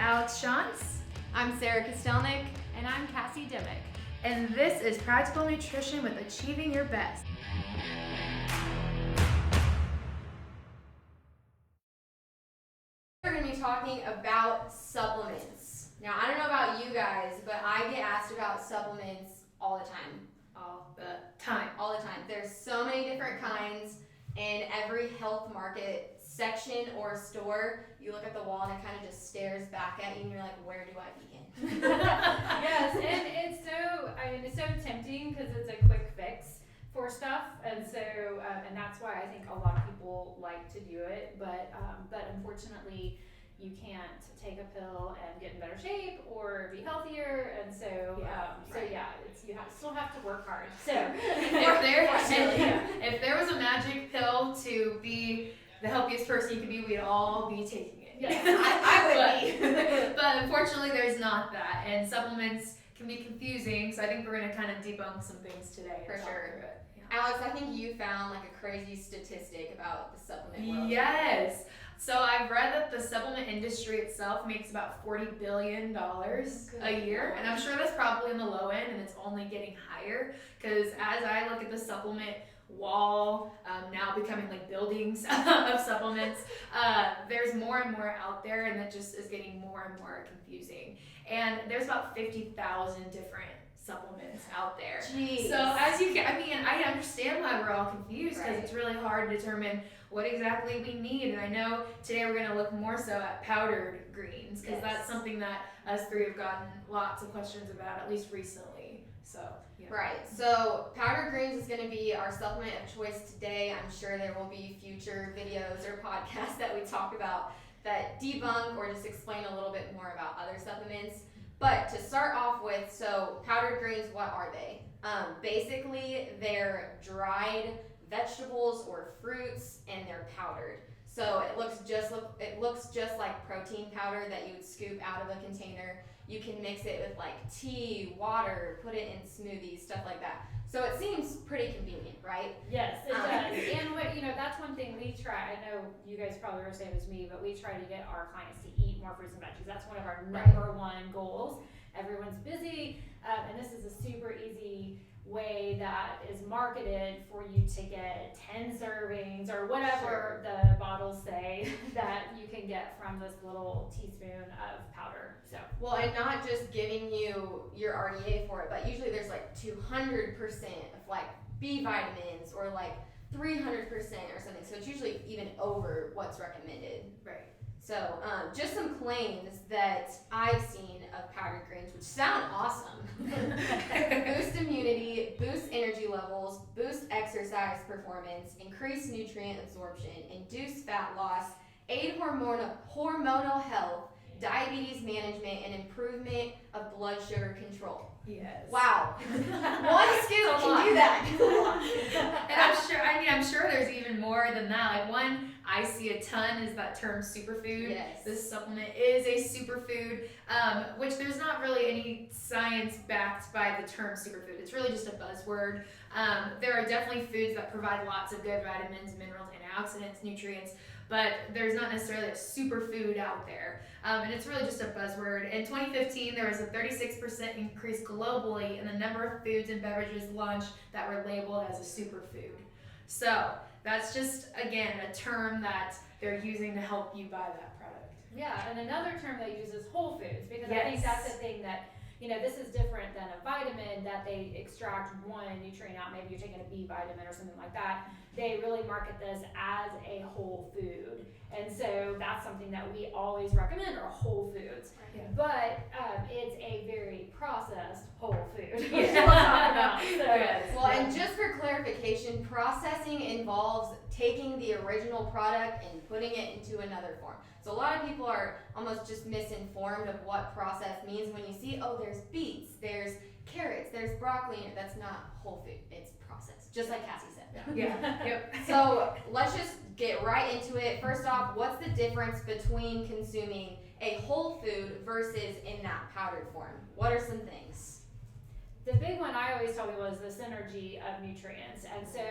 Alix Shantz. I'm Sara Kostelnick. And I'm Cassie Dimmick. And this is Practical Nutrition with Achieving Your Best. We're going to be talking about supplements. Now, I don't know about you guys, but I get asked about supplements all the time. All the time. There's so many different kinds. In every health market section or store, you look at the wall and it kind of just stares back at you and you're like, where do I begin? Yes, and it's so tempting because it's a quick fix for stuff, and so and that's why I think a lot of people like to do it, but unfortunately you can't take a pill and get in better shape or be healthier, and so still have to work hard. So if there was a magic pill to be the healthiest person you could be, we'd all be taking it. Yes, I would be. But unfortunately, there's not that, and supplements can be confusing. So I think we're going to kind of debunk some things today. For sure. Through it. Yeah. Alex, I think you found like a crazy statistic about the supplement world. Yes. So I've read that the supplement industry itself makes about $40 billion a year, and I'm sure that's probably in the low end, and it's only getting higher because as I look at the supplement wall, now becoming like buildings of supplements, there's more and more out there, and it just is getting more and more confusing. And there's about 50,000 different supplements out there. Jeez. So I understand why we're all confused because it's really hard to determine what exactly we need. And I know today we're going to look more so at powdered greens because that's something that us three have gotten lots of questions about, at least recently. So yeah. Right. So powdered greens is going to be our supplement of choice today. I'm sure there will be future videos or podcasts that we talk about that debunk or just explain a little bit more about other supplements. But to start off with, so powdered greens, what are they? Basically, they're dried vegetables or fruits, and they're powdered. So it looks just like protein powder that you would scoop out of a container. You can mix it with like tea, water, put it in smoothies, stuff like that. So it seems pretty convenient, right? Yes, it does. And that's one thing we try. I know you guys probably are the same as me, but we try to get our clients to eat more fruits and veggies. That's one of our number one goals. Everyone's busy, and this is a super easy way that is marketed for you to get 10 servings or whatever the bottles say that you can get from this little teaspoon of powder. So well, and not just giving you your RDA for it, but usually there's like 200% of like B vitamins or like 300% or something. So it's usually even over what's recommended. Right. So just some claims that I've seen of powdered greens, which sound awesome. Boost immunity, boost energy levels, boost exercise performance, increase nutrient absorption, induce fat loss, aid hormonal health, diabetes management, and improvement of blood sugar control. Yes. Wow. One scoop can do that. And I'm sure there's even more than that. Like one I see a ton is that term superfood. Yes. This supplement is a superfood, which there's not really any science backed by the term superfood. It's really just a buzzword. There are definitely foods that provide lots of good vitamins, minerals, antioxidants, nutrients, but there's not necessarily a superfood out there. And it's really just a buzzword. In 2015, there was a 36% increase globally in the number of foods and beverages launched that were labeled as a superfood. So that's just, again, a term that they're using to help you buy that product. Yeah, and another term they use is whole foods, because I think that's the thing that, this is different than a vitamin that they extract one nutrient out. Maybe you're taking a B vitamin or something like that. They really market this as a whole food. And so that's something that we always recommend are whole foods. Yeah. But it's a very processed whole food. And just for clarification, processing involves taking the original product and putting it into another form. So a lot of people are almost just misinformed of what process means when you see, there's beets, there's carrots, there's broccoli, and that's not whole food, it's processed, just like Cassie said. Yeah. Yep. So let's just get right into it. First off, what's the difference between consuming a whole food versus in that powdered form? What are some things? The big one I always tell people is the synergy of nutrients. And so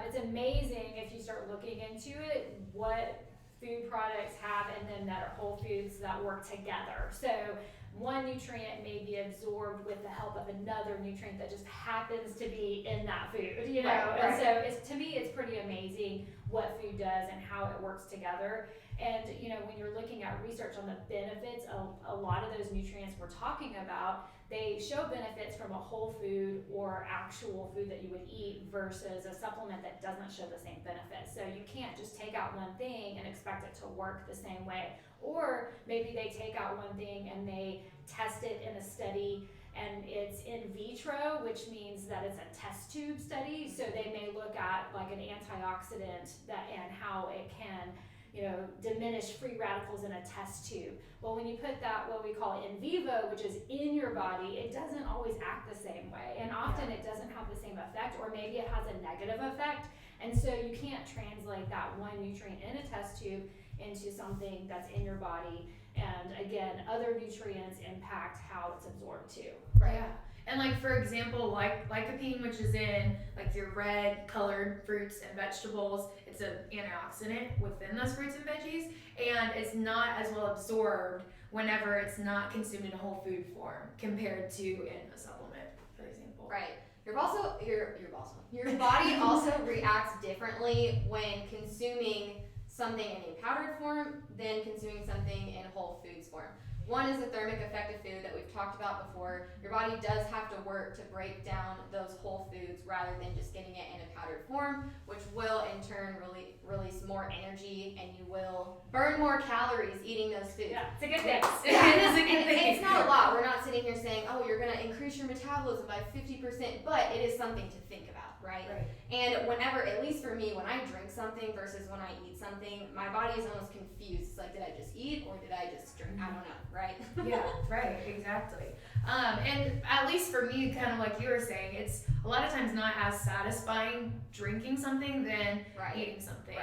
it's amazing if you start looking into it what food products have in them that are whole foods that work together. So one nutrient may be absorbed with the help of another nutrient that just happens to be in that food, you know. Right. And so to me, it's pretty amazing what food does and how it works together. And you know, when you're looking at research on the benefits of a lot of those nutrients we're talking about, they show benefits from a whole food or actual food that you would eat versus a supplement that doesn't show the same benefits. So you can't just take out one thing and expect it to work the same way. Or maybe they take out one thing and they test it in a study and it's in vitro, which means that it's a test tube study. So they may look at like an antioxidant that and how it can, you know, diminish free radicals in a test tube. Well, when you put that, what we call in vivo, which is in your body, it doesn't always act the same way. And often it doesn't have the same effect, or maybe it has a negative effect. And so you can't translate that one nutrient in a test tube into something that's in your body. And again, other nutrients impact how it's absorbed too. Right. Yeah. And like for example, lycopene, which is in like your red colored fruits and vegetables, it's an antioxidant within those fruits and veggies, and it's not as well absorbed whenever it's not consumed in a whole food form compared to in a supplement, for example. Right. Your body also reacts differently when consuming something in a powdered form than consuming something in whole foods form. One is a thermic effect of food that we've talked about before. Your body does have to work to break down those whole foods rather than just getting it in a powdered form, which will in turn release more energy, and you will burn more calories eating those foods. Yeah, it's a good thing. Yeah, it is a good thing. It's not a lot. We're not sitting here saying, oh, you're going to increase your metabolism by 50%, but it is something to think about, right? And whenever, at least for me, when I drink something versus when I eat something, my body is almost confused. It's like, did I just eat or did I just drink? I don't know, right? Yeah, right, exactly. And at least for me, kind of like you were saying, it's a lot of times not as satisfying drinking something than eating something.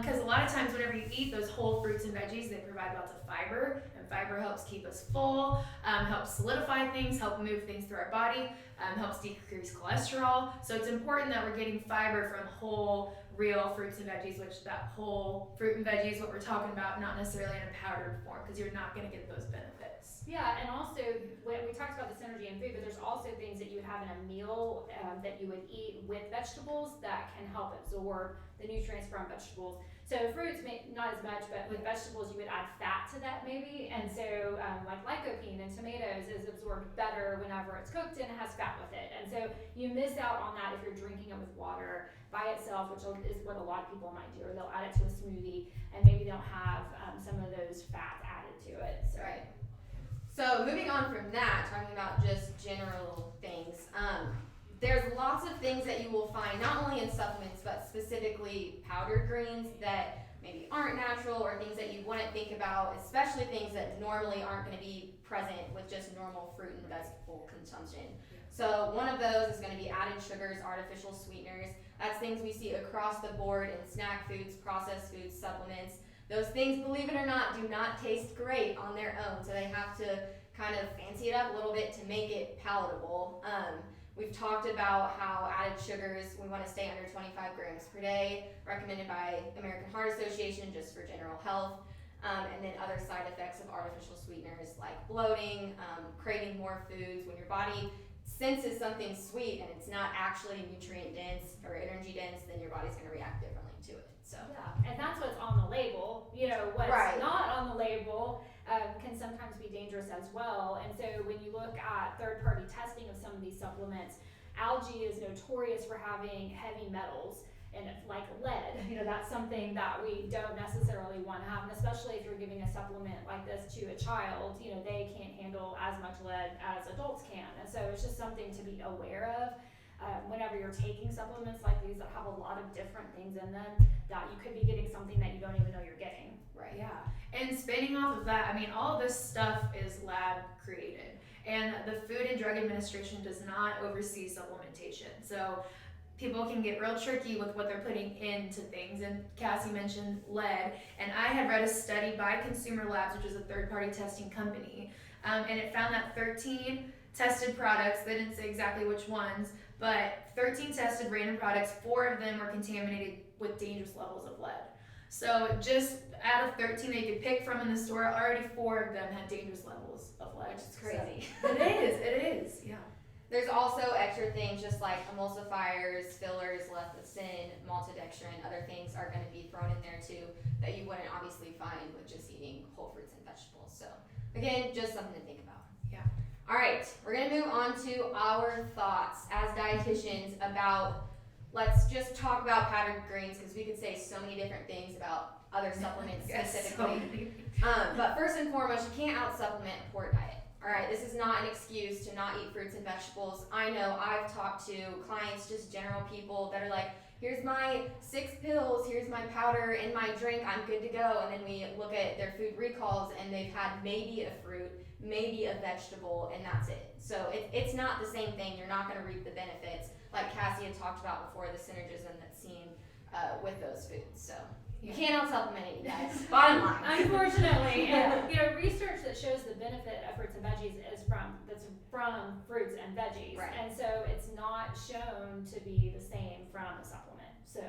Because a lot of times whenever you eat those whole fruits and veggies, they provide lots of fiber, and fiber helps keep us full, helps solidify things, help move things through our body, helps decrease cholesterol. So it's important that we're getting fiber from whole, real fruits and veggies, which that whole fruit and veggie is what we're talking about, not necessarily in a powdered form, because you're not going to get those benefits. Yeah, and also we talked about the synergy in food, but there's also things that you would have in a meal that you would eat with vegetables that can help absorb the nutrients from vegetables. So fruits, not as much, but with vegetables you would add fat to that maybe, and so like lycopene in tomatoes is absorbed better whenever it's cooked and it has fat with it, and so you miss out on that if you're drinking it with water by itself, which is what a lot of people might do, or they'll add it to a smoothie and maybe they'll have some of those fats added to it. So. Right. So moving on from that, talking about just general things, there's lots of things that you will find, not only in supplements, but specifically powdered greens that maybe aren't natural, or things that you wouldn't think about, especially things that normally aren't going to be present with just normal fruit and vegetable consumption. So one of those is going to be added sugars, artificial sweeteners. That's things we see across the board in snack foods, processed foods, supplements. Those things, believe it or not, do not taste great on their own, so they have to kind of fancy it up a little bit to make it palatable. We've talked about how added sugars, we want to stay under 25 grams per day, recommended by American Heart Association just for general health. And then other side effects of artificial sweeteners like bloating, craving more foods. When your body senses something sweet and it's not actually nutrient dense or energy dense, then your body's going to react differently to it. So yeah, and that's what's on the label. You know, what's not on the label can sometimes be dangerous as well. And so when you look at third-party testing of some of these supplements, algae is notorious for having heavy metals, and like lead. You know, that's something that we don't necessarily want to have, and especially if you're giving a supplement like this to a child, you know, they can't handle as much lead as adults can. And so it's just something to be aware of. Whenever you're taking supplements like these that have a lot of different things in them, that you could be getting something that you don't even know you're getting. Right. Yeah. And spinning off of that, I mean, all of this stuff is lab created, and the Food and Drug Administration does not oversee supplementation. So people can get real tricky with what they're putting into things. And Cassie mentioned lead, and I had read a study by Consumer Labs, which is a third-party testing company, and it found that 13 tested products, they didn't say exactly which ones, but 13 tested random products, 4 of them were contaminated with dangerous levels of lead. So just out of 13 that you could pick from in the store, already 4 of them had dangerous levels of lead. Which is crazy. So, it is, yeah. There's also extra things just like emulsifiers, fillers, lecithin, maltodextrin, other things are going to be thrown in there too that you wouldn't obviously find with just eating whole fruits and vegetables. So again, just something to think about. Yeah. All right, we're going to move on to our thoughts as dietitians about, let's just talk about powdered greens because we could say so many different things about other supplements specifically. But first and foremost, you can't out-supplement a poor diet. All right, this is not an excuse to not eat fruits and vegetables. I know I've talked to clients, just general people that are like, here's my 6 pills, here's my powder in my drink, I'm good to go. And then we look at their food recalls and they've had maybe a fruit, maybe a vegetable, and that's it. So it's not the same thing. You're not going to reap the benefits like Cassie had talked about before, the synergism that's seen with those foods. So you can't out-supplement it, you guys. Bottom line. Unfortunately, and research that shows the benefit of fruits and veggies is from fruits and veggies, right. And so it's not shown to be the same from a supplement. So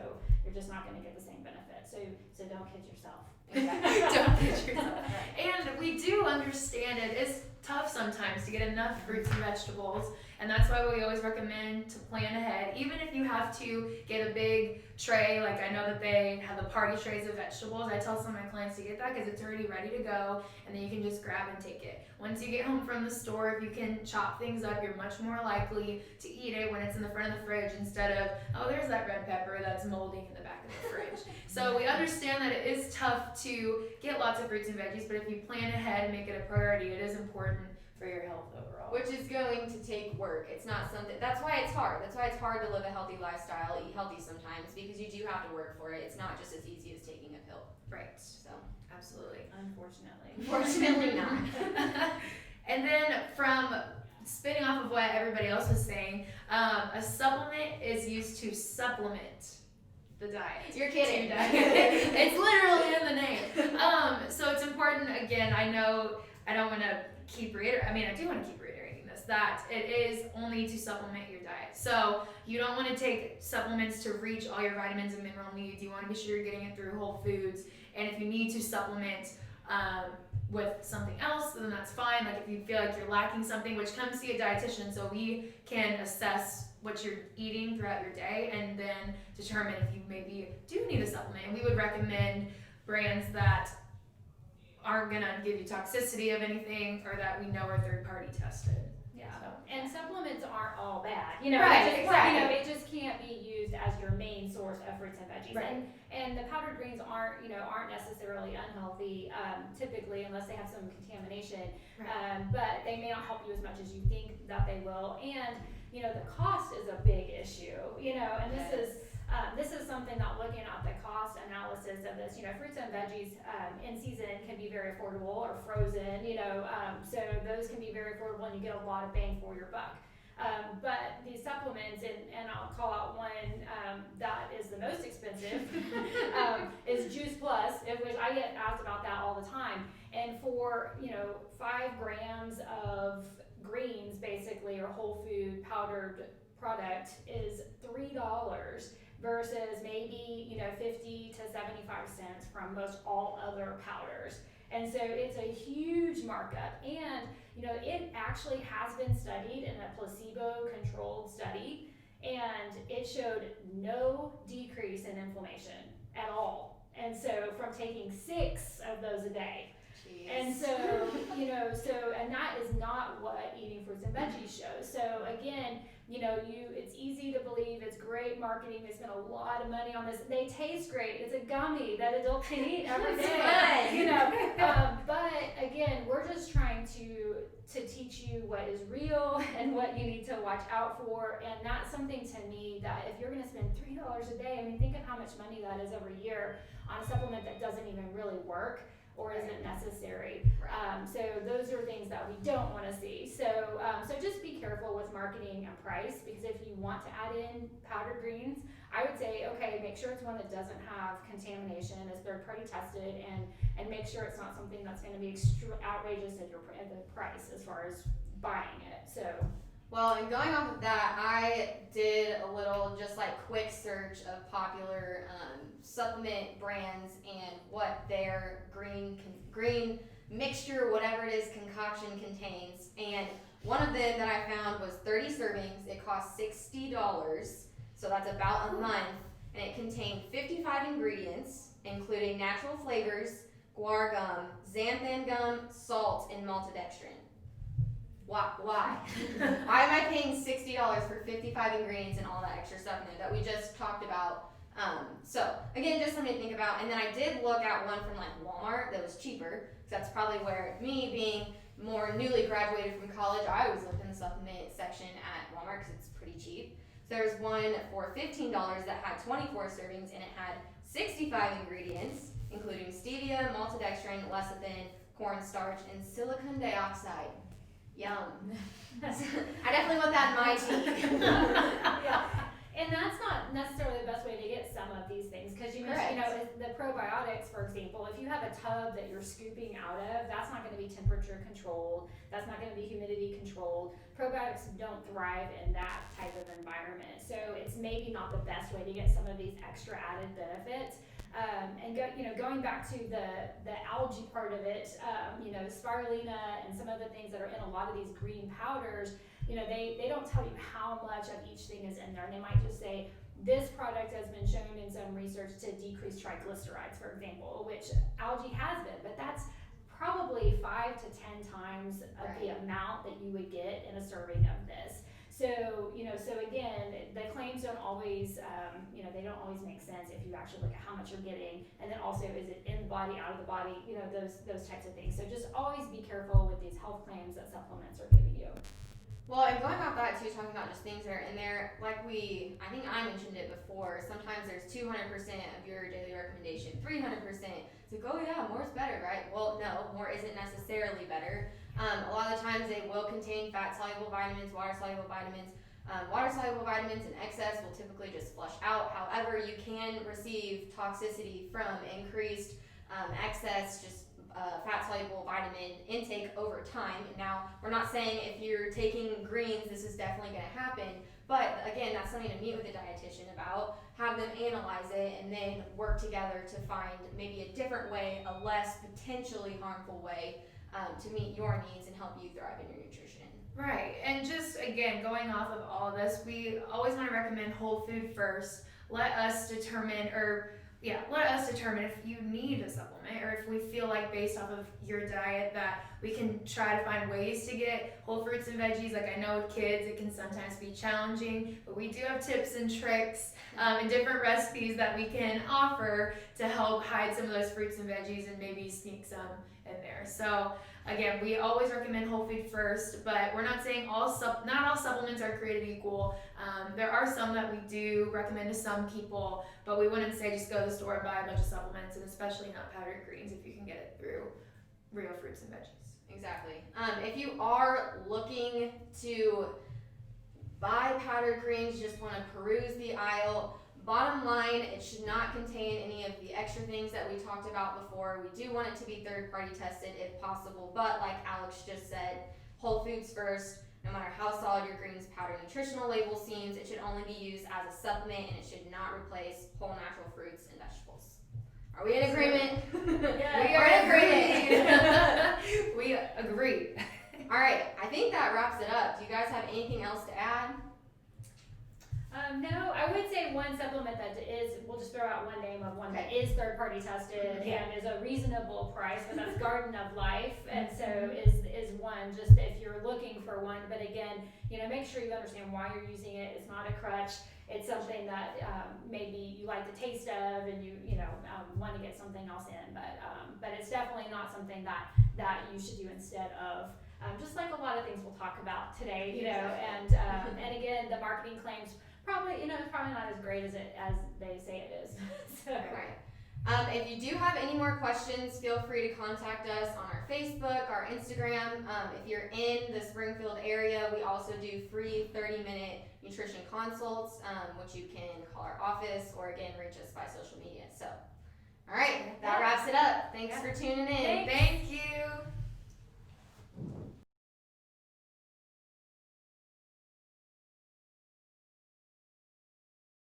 you're just not going to get the same benefit. So don't kid yourself. Exactly. Don't kid yourself. And we do understand it is tough sometimes to get enough fruits and vegetables, and that's why we always recommend to plan ahead. Even if you have to get a big tray, like I know that they have the party trays of vegetables, I tell some of my clients to get that because it's already ready to go, and then you can just grab and take it. Once you get home from the store, if you can chop things up, you're much more likely to eat it when it's in the front of the fridge instead of, oh, there's that red pepper that's molding in the back of the fridge. So we understand that it is tough to get lots of fruits and veggies, but if you plan ahead and make it a priority, it is important for your health overall. Which is going to take work. It's not something, that's why it's hard. That's why it's hard to live a healthy lifestyle, eat healthy sometimes, because you do have to work for it. It's not just as easy as taking a pill. Right. So, absolutely. Unfortunately not. And then from spinning off of what everybody else was saying, a supplement is used to supplement the diet. You're kidding. It's literally in the name. So it's important, again, I know I don't want to keep I do want to keep reiterating this, that it is only to supplement your diet. So you don't want to take supplements to reach all your vitamins and mineral needs. You want to be sure you're getting it through whole foods. And if you need to supplement with something else, then that's fine. Like if you feel like you're lacking something, which come see a dietitian so we can assess what you're eating throughout your day and then determine if you maybe do need a supplement. And we would recommend brands that aren't gonna give you toxicity of anything or that we know are third-party tested. Yeah, So. and supplements aren't all bad. Right, right. It just can't be used as your main source of fruits and veggies. Right. And the powdered greens aren't necessarily unhealthy, typically, unless they have some contamination. Right. But they may not help you as much as you think that they will. And the cost is a big issue. And this is something that looking at the cost analysis of this, fruits and veggies in season can be very affordable or frozen, so those can be very affordable and you get a lot of bang for your buck. But these supplements, and I'll call out one that is the most expensive, is Juice Plus, which I get asked about that all the time. And for 5 grams of greens, basically, or whole food powdered product is $3 versus maybe 50 to 75 cents from most all other powders. And so it's a huge markup. And it actually has been studied in a placebo-controlled study, and it showed no decrease in inflammation at all. And so from taking 6 of those a day. Jeez. And so, and that is not what eating fruits and veggies shows. So again, it's easy to believe, it's great marketing, they spend a lot of money on this, they taste great, it's a gummy that adults can eat every day, but again, we're just trying to teach you what is real and what you need to watch out for. And that's something to me that if you're going to spend $3 a day, think of how much money that is every year on a supplement that doesn't even really work or isn't necessary. So those are things that we don't want to see. So just be careful with marketing and price, because if you want to add in powdered greens, I would say, okay, make sure it's one that doesn't have contamination, is third-party tested, and make sure it's not something that's going to be outrageous in the price as far as buying it. So. Well, and going off of that, I did a little just quick search of popular supplement brands and what their green mixture, whatever it is, concoction contains. And one of them that I found was 30 servings. It cost $60, so that's about a month. And it contained 55 ingredients, including natural flavors, guar gum, xanthan gum, salt, and maltodextrin. Why? Why am I paying $60 for 55 ingredients and all that extra stuff in there that we just talked about? So again, just something to think about. And then I did look at one from like Walmart that was cheaper, because that's probably where, me being more newly graduated from college, I always look in the supplement section at Walmart because it's pretty cheap. So there's one for $15 that had 24 servings, and it had 65 ingredients, including stevia, maltodextrin, lecithin, cornstarch, and silicon dioxide. Yum. I definitely want that in my tea. Yeah. And that's not necessarily the best way to get some of these things, because you mentioned, the probiotics, for example, if you have a tub that you're scooping out of, that's not going to be temperature controlled, that's not going to be humidity controlled. Probiotics don't thrive in that type of environment, so it's maybe not the best way to get some of these extra added benefits. Going back to the algae part of it, spirulina and some of the things that are in a lot of these green powders, they don't tell you how much of each thing is in there. And they might just say, this product has been shown in some research to decrease triglycerides, for example, which algae has been, but that's probably 5 to 10 times of the amount that you would get in a serving of this. So again, the claims don't always, they don't always make sense if you actually look at how much you're getting, and then also, is it in the body, out of the body, those types of things. So just always be careful with these health claims that supplements are giving you. Well, and going off that too, talking about just things that are in there, like I think I mentioned it before, sometimes there's 200% of your daily recommendation, 300%. It's like, oh yeah, more's better, right? Well, no, more isn't necessarily better. A lot of the times they will contain fat-soluble vitamins, water-soluble vitamins. Water-soluble vitamins in excess will typically just flush out. However, you can receive toxicity from increased excess fat-soluble vitamin intake over time. Now, we're not saying if you're taking greens, this is definitely going to happen. But again, that's something to meet with a dietitian about, have them analyze it, and then work together to find maybe a different way, a less potentially harmful way to meet your needs and help you thrive in your nutrition. Right, and just again, going off of all of this, we always want to recommend whole food first. Let us determine if you need a supplement, or if we feel like based off of your diet that we can try to find ways to get whole fruits and veggies. Like I know with kids it can sometimes be challenging, but we do have tips and tricks and different recipes that we can offer to help hide some of those fruits and veggies and maybe sneak some in there. So again, we always recommend whole food first, but we're not saying not all supplements are created equal. There are some that we do recommend to some people, but we wouldn't say just go to the store and buy a bunch of supplements, and especially not powdered greens if you can get it through real fruits and veggies. Exactly. If you are looking to buy powdered greens, just want to peruse the aisle, bottom line, it should not contain any of the extra things that we talked about before. We do want it to be third-party tested if possible, but like Alix just said, whole foods first. No matter how solid your greens powder nutritional label seems, it should only be used as a supplement, and it should not replace whole natural fruits and vegetables. Are we in agreement? Yeah, we are in agreement. We agree. All right, I think that wraps it up. Do you guys have anything else to add? No, I would say one supplement that is, we'll just throw out one name of one that is third-party tested and is a reasonable price, but that's Garden of Life, and so is one, just if you're looking for one, but again, make sure you understand why you're using it. It's not a crutch. It's something that maybe you like the taste of, and you want to get something else in, but it's definitely not something that you should do instead of. Just like a lot of things we'll talk about today, and again, the marketing claims probably not as great as they say it is. So. Right. If you do have any more questions, feel free to contact us on our Facebook, our Instagram. If you're in the Springfield area, we also do free 30-minute nutrition consults, which you can call our office or again reach us by social media. So, all right, that wraps it up. Thanks for tuning in. Thank you.